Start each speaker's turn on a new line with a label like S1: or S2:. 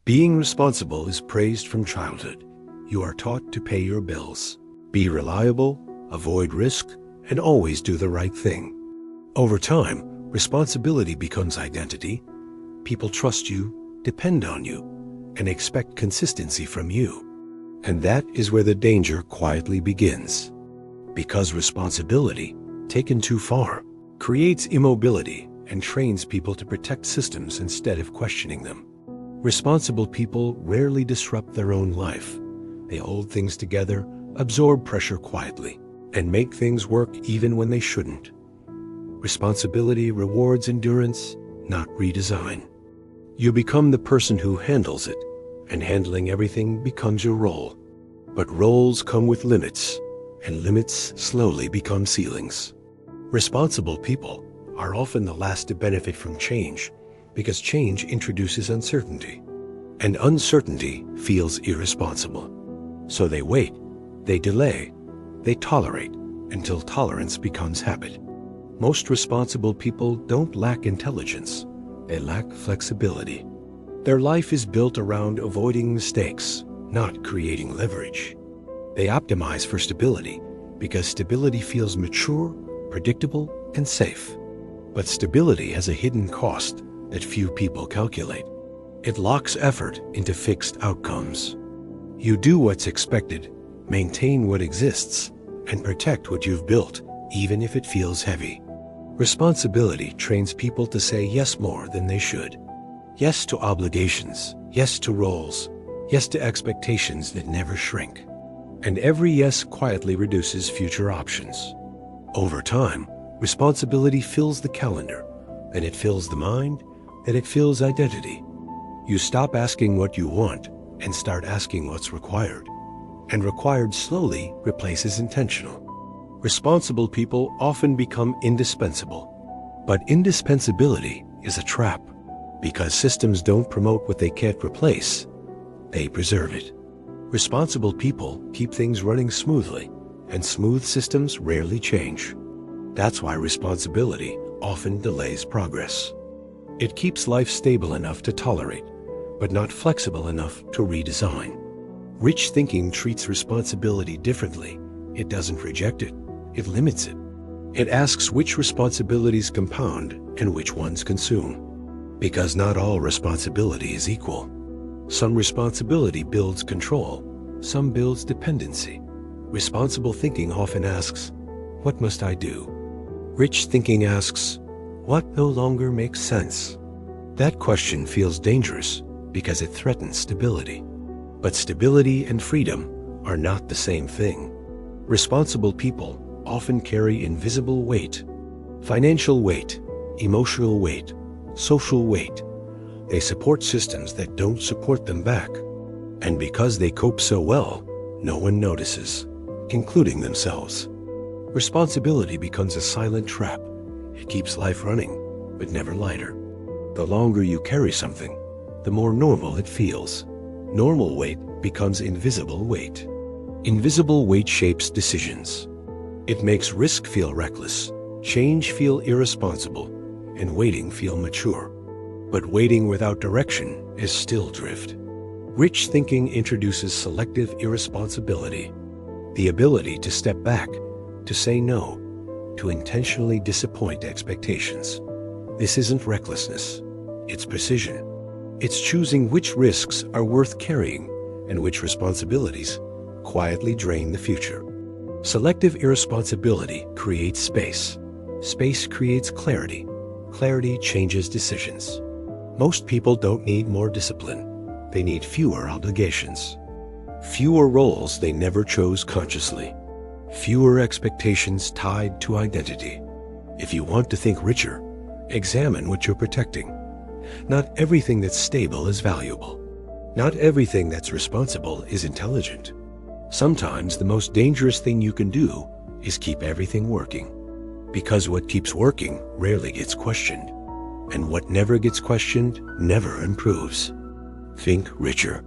S1: Being responsible is praised from childhood. You are taught to pay your bills, be reliable, avoid risk, and always do the right thing. Over time, responsibility becomes identity. People trust you, depend on you, and expect consistency from you. And that is where the danger quietly begins. Because responsibility, taken too far, creates immobility and trains people to protect systems instead of questioning them. Responsible people rarely disrupt their own life. They hold things together, absorb pressure quietly, and make things work even when they shouldn't. Responsibility rewards endurance, not redesign. You become the person who handles it, and handling everything becomes your role. But roles come with limits, and limits slowly become ceilings. Responsible people are often the last to benefit from change, because change introduces uncertainty, and uncertainty feels irresponsible. So they wait, they delay, they tolerate, until tolerance becomes habit. Most responsible people don't lack intelligence, they lack flexibility. Their life is built around avoiding mistakes, not creating leverage. They optimize for stability, because stability feels mature, predictable, and safe. But stability has a hidden cost that few people calculate. It locks effort into fixed outcomes. You do what's expected, maintain what exists, and protect what you've built, even if it feels heavy. Responsibility trains people to say yes more than they should. Yes to obligations, yes to roles, yes to expectations that never shrink. And every yes quietly reduces future options. Over time, responsibility fills the calendar, then it fills the mind, then it fills identity. You stop asking what you want and start asking what's required. And required slowly replaces intentional. Responsible people often become indispensable. But indispensability is a trap, because systems don't promote what they can't replace, they preserve it. Responsible people keep things running smoothly, and smooth systems rarely change. That's why responsibility often delays progress. It keeps life stable enough to tolerate, but not flexible enough to redesign. Rich thinking treats responsibility differently. It doesn't reject it, it limits it. It asks which responsibilities compound and which ones consume. Because not all responsibility is equal. Some responsibility builds control, some builds dependency. Responsible thinking often asks, what must I do? Rich thinking asks, what no longer makes sense? That question feels dangerous because it threatens stability. But stability and freedom are not the same thing. Responsible people often carry invisible weight. Financial weight, emotional weight, social weight. They support systems that don't support them back. And because they cope so well, no one notices, including themselves. Responsibility becomes a silent trap. It keeps life running, but never lighter. The longer you carry something, the more normal it feels. Normal weight becomes invisible weight. Invisible weight shapes decisions. It makes risk feel reckless, change feel irresponsible, and waiting feel mature. But waiting without direction is still drift. Rich thinking introduces selective irresponsibility, the ability to step back, to say no, to intentionally disappoint expectations. This isn't recklessness, it's precision. It's choosing which risks are worth carrying and which responsibilities quietly drain the future. Selective irresponsibility creates space. Space creates clarity. Clarity changes decisions. Most people don't need more discipline. They need fewer obligations. Fewer roles they never chose consciously. Fewer expectations tied to identity. If you want to think richer, examine what you're protecting. Not everything that's stable is valuable. Not everything that's responsible is intelligent. Sometimes the most dangerous thing you can do is keep everything working. Because what keeps working rarely gets questioned. And what never gets questioned never improves. Think richer.